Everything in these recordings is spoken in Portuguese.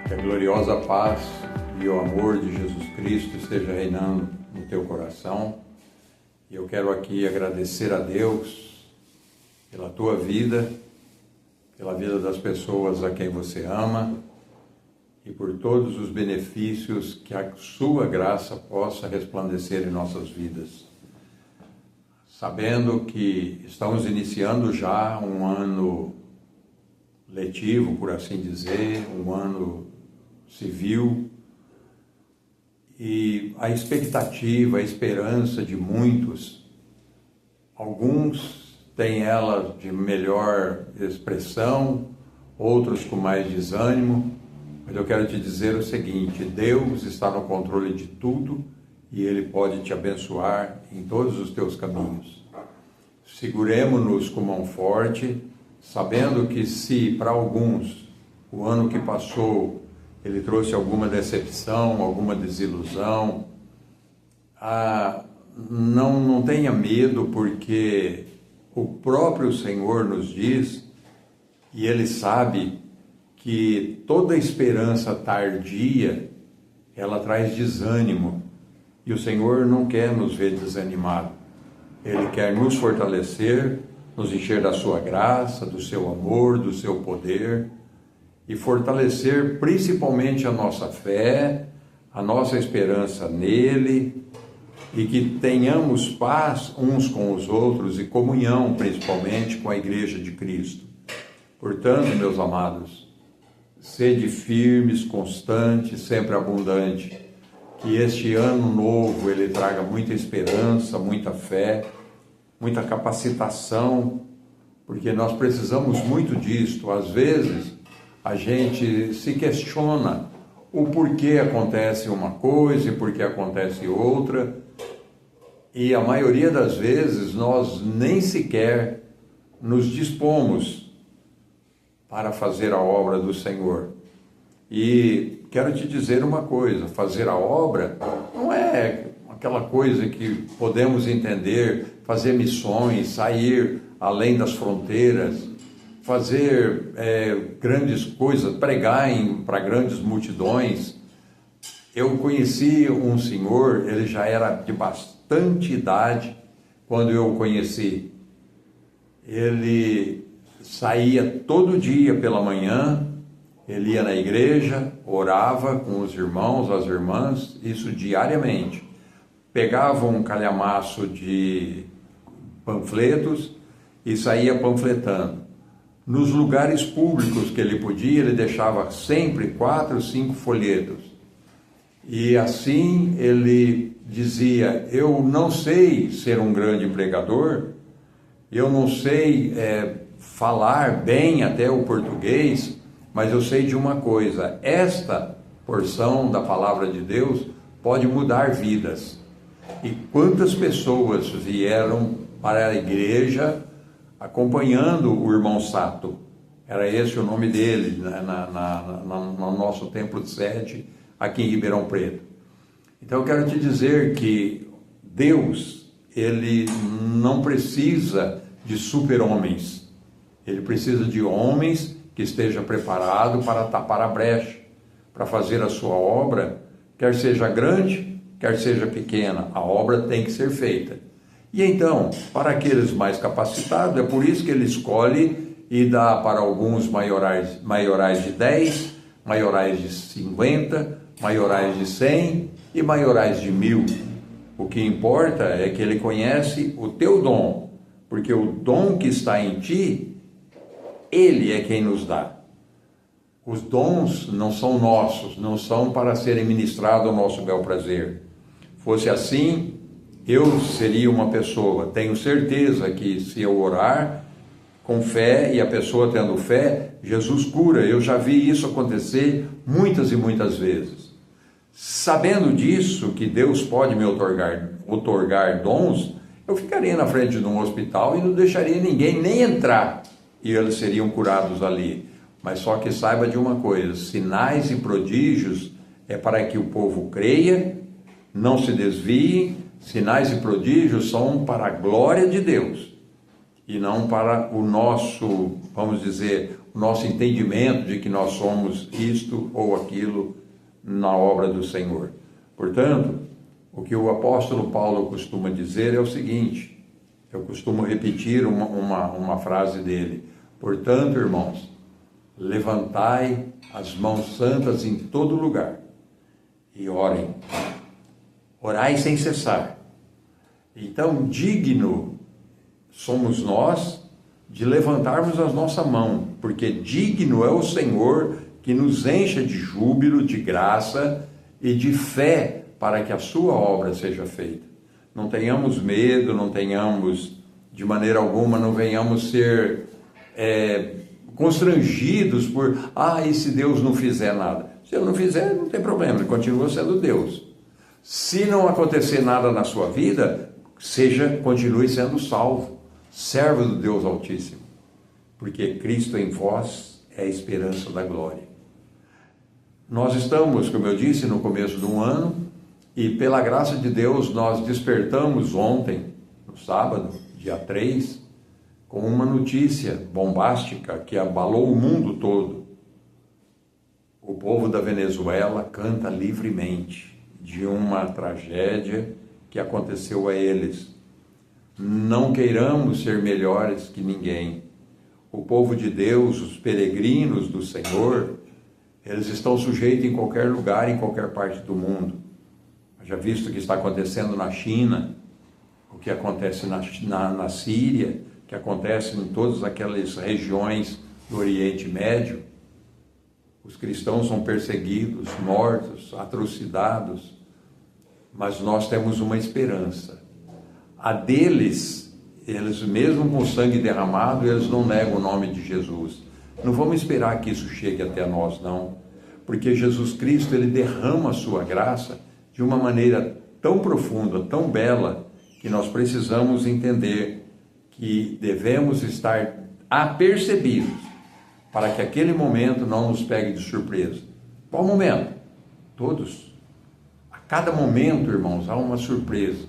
Que a gloriosa paz e o amor de Jesus Cristo esteja reinando no teu coração. E eu quero aqui agradecer a Deus pela tua vida, pela vida das pessoas a quem você ama e por todos os benefícios que a sua graça possa resplandecer em nossas vidas. Sabendo que estamos iniciando já um ano letivo, por assim dizer, um ano civil, e a expectativa, a esperança de muitos, alguns têm ela de melhor expressão, outros com mais desânimo, mas eu quero te dizer o seguinte: Deus está no controle de tudo e Ele pode te abençoar em todos os teus caminhos. Seguremo-nos com mão forte, sabendo que se para alguns o ano que passou ele trouxe alguma decepção, alguma desilusão, não tenha medo, porque o próprio Senhor nos diz, e Ele sabe, que toda esperança tardia, ela traz desânimo, e o Senhor não quer nos ver desanimados. Ele quer nos fortalecer, nos encher da sua graça, do seu amor, do seu poder, e fortalecer principalmente a nossa fé, a nossa esperança nele, e que tenhamos paz uns com os outros e comunhão principalmente com a Igreja de Cristo. Portanto, meus amados, sede firmes, constantes, sempre abundante, que este ano novo ele traga muita esperança, muita fé, muita capacitação, porque nós precisamos muito disto. Às vezes a gente se questiona o porquê acontece uma coisa e porquê acontece outra, e a maioria das vezes nós nem sequer nos dispomos para fazer a obra do Senhor. E quero te dizer uma coisa: fazer a obra não é aquela coisa que podemos entender, fazer missões, sair além das fronteiras, fazer grandes coisas, pregar para grandes multidões. Eu conheci um senhor, ele já era de bastante idade quando eu o conheci. Ele saía todo dia pela manhã, ele ia na igreja, orava com os irmãos, as irmãs, isso diariamente. Pegava um calhamaço de panfletos e saía panfletando. Nos lugares públicos que ele podia, ele deixava sempre 4, 5 folhetos. E assim ele dizia: eu não sei ser um grande pregador, eu não sei falar bem até o português, mas eu sei de uma coisa: esta porção da palavra de Deus pode mudar vidas. E quantas pessoas vieram para a igreja acompanhando o irmão Sato? Era esse o nome dele, no nosso templo de sede aqui em Ribeirão Preto. Então eu quero te dizer que Deus, ele não precisa de super-homens, ele precisa de homens que estejam preparados para tapar a brecha, para fazer a sua obra, quer seja grande, quer seja pequena, a obra tem que ser feita. E então, para aqueles mais capacitados, é por isso que ele escolhe e dá para alguns maiorais de 10, maiorais de 50, maiorais de 100 e maiorais de 1000. O que importa é que ele conhece o teu dom, porque o dom que está em ti, ele é quem nos dá. Os dons não são nossos, não são para serem ministrados ao nosso bel prazer. Fosse assim, eu seria uma pessoa, tenho certeza que se eu orar com fé e a pessoa tendo fé, Jesus cura. Eu já vi isso acontecer muitas e muitas vezes. Sabendo disso, que Deus pode me otorgar dons, eu ficaria na frente de um hospital e não deixaria ninguém nem entrar, e eles seriam curados ali. Mas só que saiba de uma coisa: sinais e prodígios é para que o povo creia, não se desvie. Sinais e prodígios são para a glória de Deus e não para o nosso, vamos dizer, o nosso entendimento de que nós somos isto ou aquilo na obra do Senhor. Portanto, o que o apóstolo Paulo costuma dizer é o seguinte, eu costumo repetir uma frase dele: portanto, irmãos, levantai as mãos santas em todo lugar e orem. Orai sem cessar. Então, digno somos nós de levantarmos a nossa mão, porque digno é o Senhor que nos encha de júbilo, de graça e de fé para que a sua obra seja feita. Não tenhamos medo, não tenhamos, de maneira alguma, não venhamos ser constrangidos por, e se Deus não fizer nada? Se Ele não fizer, não tem problema, Ele continua sendo Deus. Se não acontecer nada na sua vida, continue sendo salvo, servo do Deus Altíssimo, porque Cristo em vós é a esperança da glória. Nós estamos, como eu disse, no começo do ano, e pela graça de Deus nós despertamos ontem, no sábado, dia 3, com uma notícia bombástica que abalou o mundo todo. O povo da Venezuela canta livremente de uma tragédia que aconteceu a eles. Não queiramos ser melhores que ninguém. O povo de Deus, os peregrinos do Senhor, eles estão sujeitos em qualquer lugar, em qualquer parte do mundo. Já visto o que está acontecendo na China, o que acontece na Síria, o que acontece em todas aquelas regiões do Oriente Médio. Os cristãos são perseguidos, mortos, atrocidados, mas nós temos uma esperança. A deles, eles mesmo com sangue derramado, eles não negam o nome de Jesus. Não vamos esperar que isso chegue até nós, não, porque Jesus Cristo, Ele derrama a sua graça de uma maneira tão profunda, tão bela, que nós precisamos entender que devemos estar apercebidos para que aquele momento não nos pegue de surpresa. Qual momento? Todos. A cada momento, irmãos, há uma surpresa.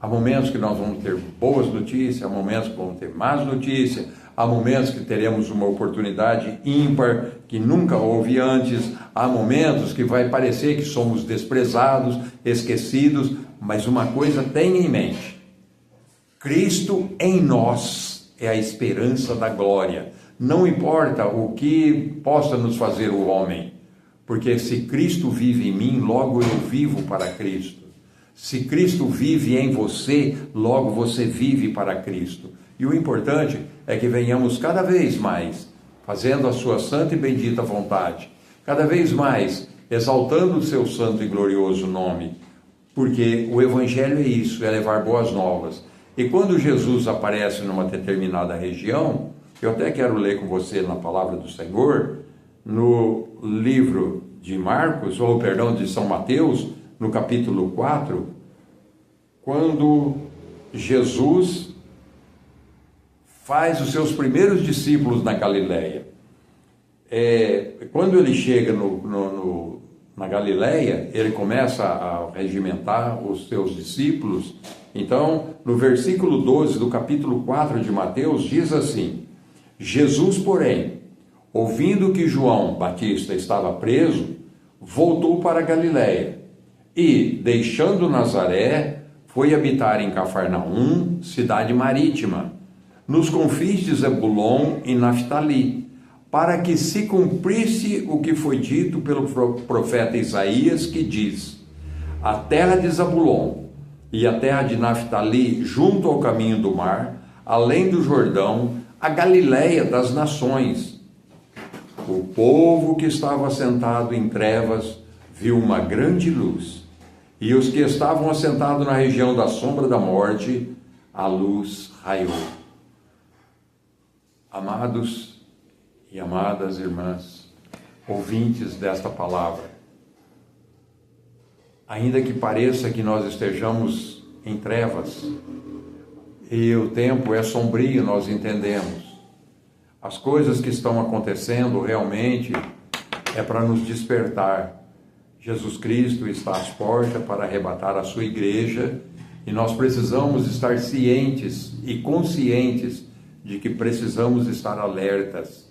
Há momentos que nós vamos ter boas notícias, há momentos que vamos ter más notícias, há momentos que teremos uma oportunidade ímpar que nunca houve antes, há momentos que vai parecer que somos desprezados, esquecidos, mas uma coisa tenha em mente: Cristo em nós é a esperança da glória. Não importa o que possa nos fazer o homem, porque se Cristo vive em mim, logo eu vivo para Cristo. Se Cristo vive em você, logo você vive para Cristo. E o importante é que venhamos cada vez mais fazendo a sua santa e bendita vontade, cada vez mais exaltando o seu santo e glorioso nome, porque o Evangelho é isso, é levar boas novas. E quando Jesus aparece numa determinada região, eu até quero ler com você na palavra do Senhor, no livro de Marcos, ou perdão, de São Mateus, no capítulo 4, quando Jesus faz os seus primeiros discípulos na Galileia. Quando ele chega na Galileia, ele começa a regimentar os seus discípulos. Então, no versículo 12 do capítulo 4 de Mateus, diz assim: Jesus, porém, ouvindo que João Batista estava preso, voltou para a Galileia e, deixando Nazaré, foi habitar em Cafarnaum, cidade marítima, nos confins de Zebulon e Naftali, para que se cumprisse o que foi dito pelo profeta Isaías, que diz: a terra de Zabulon e a terra de Naftali, junto ao caminho do mar, além do Jordão, a Galileia das nações. O povo que estava assentado em trevas viu uma grande luz, e os que estavam assentados na região da sombra da morte, a luz raiou. Amados e amadas irmãs, ouvintes desta palavra, ainda que pareça que nós estejamos em trevas, e o tempo é sombrio, nós entendemos. As coisas que estão acontecendo realmente é para nos despertar. Jesus Cristo está às portas para arrebatar a sua igreja, e nós precisamos estar cientes e conscientes de que precisamos estar alertas.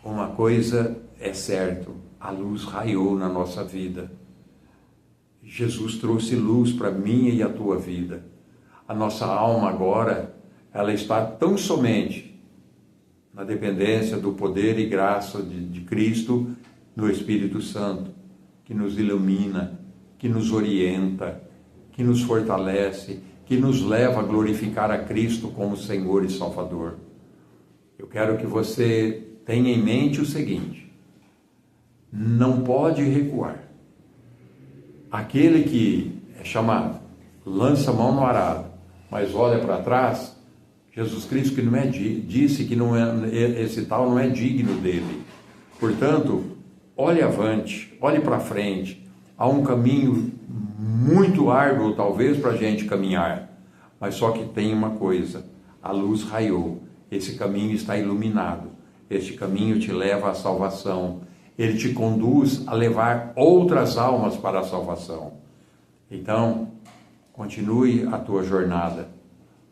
uma coisa é certo, a luz raiou na nossa vida. Jesus trouxe luz para a minha e a tua vida. A nossa alma agora, ela está tão somente na dependência do poder e graça de Cristo, do Espírito Santo, que nos ilumina, que nos orienta, que nos fortalece, que nos leva a glorificar a Cristo como Senhor e Salvador. Eu quero que você tenha em mente o seguinte: não pode recuar. Aquele que é chamado, lança a mão no arado, mas olha para trás, Jesus Cristo que não é, disse que não é, esse tal não é digno dele. Portanto, olhe avante, olhe para frente. Há um caminho muito árduo, talvez, para a gente caminhar. Mas só que tem uma coisa: a luz raiou. Esse caminho está iluminado. Este caminho te leva à salvação. Ele te conduz a levar outras almas para a salvação. Então, continue a tua jornada,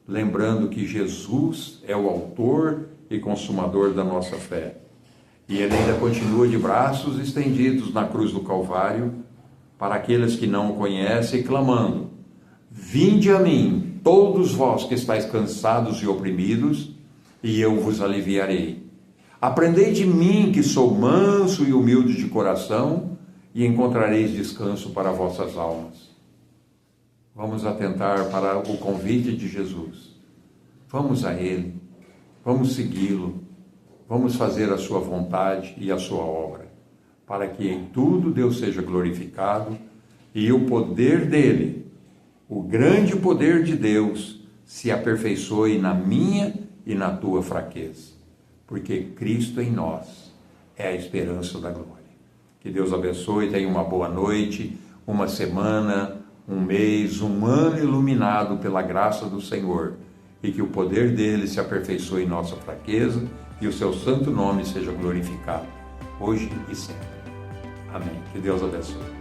lembrando que Jesus é o autor e consumador da nossa fé. E Ele ainda continua de braços estendidos na cruz do Calvário, para aqueles que não o conhecem, clamando: vinde a mim, todos vós que estáis cansados e oprimidos, e eu vos aliviarei. Aprendei de mim, que sou manso e humilde de coração, e encontrareis descanso para vossas almas. Vamos atentar para o convite de Jesus. Vamos a Ele, vamos segui-lo, vamos fazer a sua vontade e a sua obra, para que em tudo Deus seja glorificado e o poder dele, o grande poder de Deus, se aperfeiçoe na minha e na tua fraqueza. Porque Cristo em nós é a esperança da glória. Que Deus abençoe, tenha uma boa noite, uma semana, um mês, um ano iluminado pela graça do Senhor, e que o poder dele se aperfeiçoe em nossa fraqueza e o seu santo nome seja glorificado, hoje e sempre. Amém. Que Deus abençoe.